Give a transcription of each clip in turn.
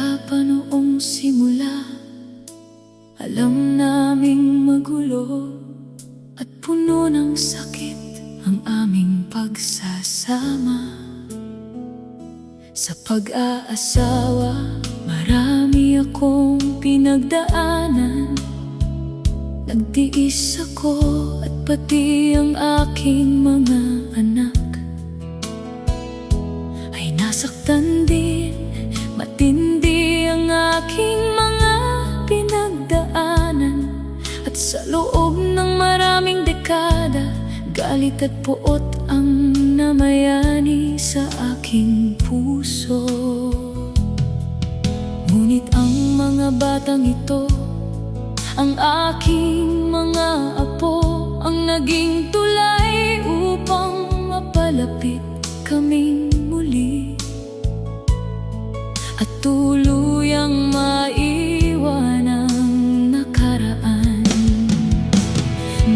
Kaya pa noong simula, alam naming magulo at puno ng sakit ang aming pagsasama. Sa pag-aasawa, marami akong pinagdaanan. Nagtiis ako at pati ang aking mga anak ay nasaktan din. Matindi ang aking mga pinagdaanan. At sa loob ng maraming dekada, galit at puot ang namayani sa aking puso. Ngunit ang mga batang ito, ang aking mga apo, ang naging tulay upang mapalapit kaming muli at tuluyang maiwan ang nakaraan.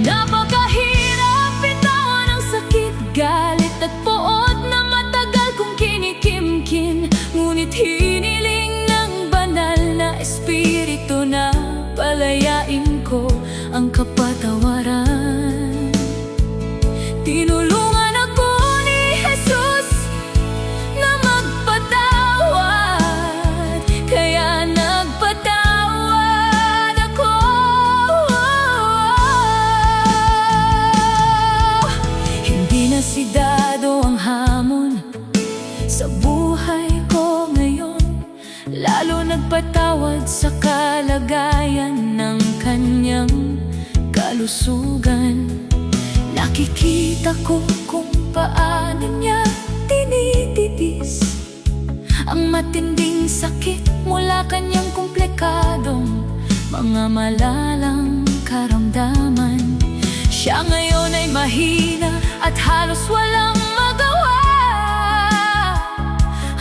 Napakahirap bitawan ang sakit, galit at poot na matagal kong kinikimkim. Ngunit hiniling ng banal na espiritu na palayain ko ang kapatawaran. Tinulungan ako ni Jesus na magpatawad, kaya nagpatawad ako. Hindi na sidado ang hamon sa buhay ko ngayon, lalo nagpatawad sa kalagayan ng kanyang kalusugan. Nakikita ko kung paano niya tinitiis ang matinding sakit mula kanyang komplikadong mga malalang karamdaman. Siya ngayon ay mahina at halos walang magawa.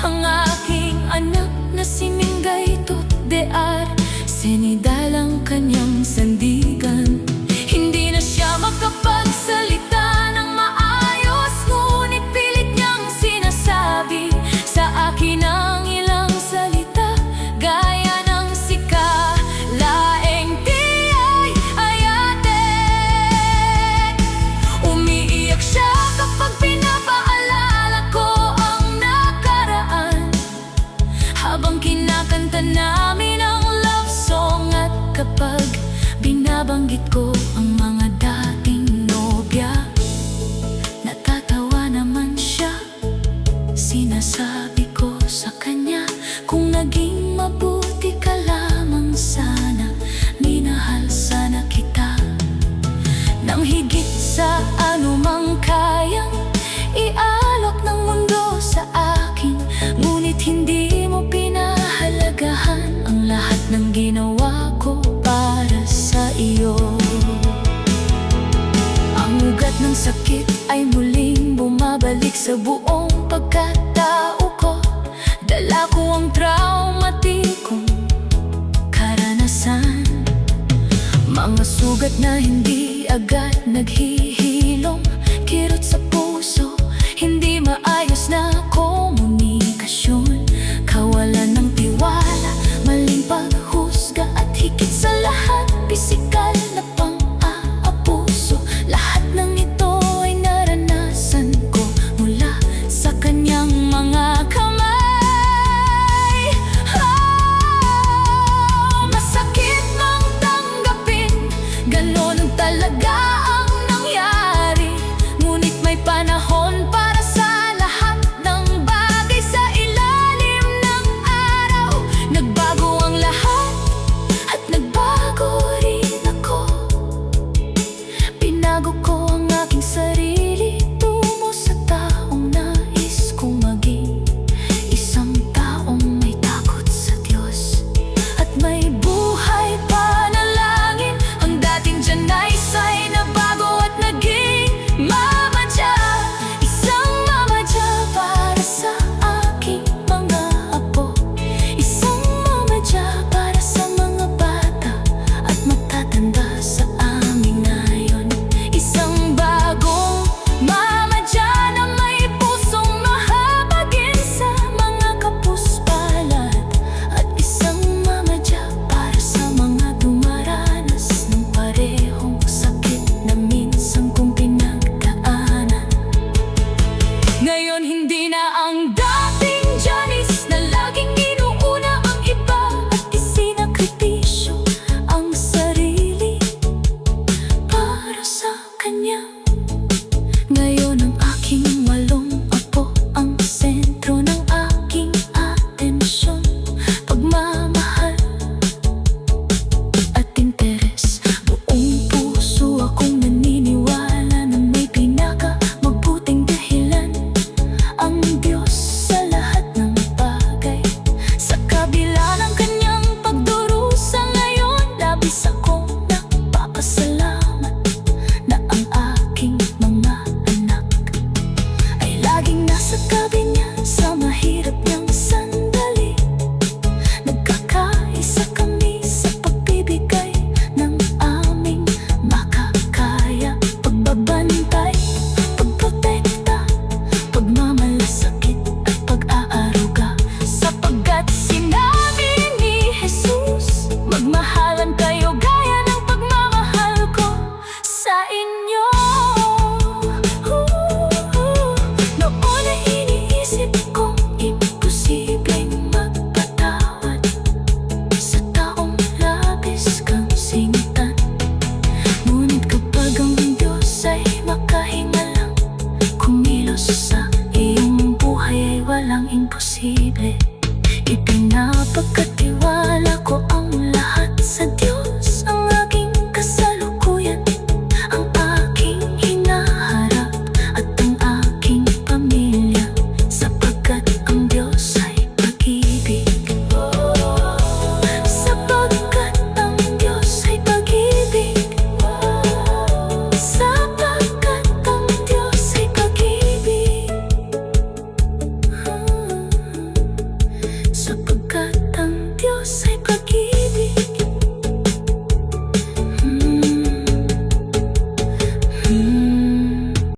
Ang aking anak na si Mingay Totdear, sinidal ang kanyang sandigan. Hindi na siya makapagsalita ng maayos, ngunit pilit niyang sinasabi sa akin ang ilang salita, gaya ng sika, laeng tiyay, ayate. Umiiyak siya kapag pinapaalala ko ang nakaraan, habang kinakanta namin ang love song. At kapag binabanggit ko ang mga dating nobya, natatawa naman siya. Sinasabi ko sa kanya, kung naging mabuti ka lamang sana, minahal sana kita nang higit sa anumang kayang ialok ng mundo sa akin. Ngunit hindi mo pinahalagahan ang lahat ng ginawa ko para sa iyo. Ang ugat ng sakit ay muling bumabalik sa buong pagkatao ko. Dala ko ang trauma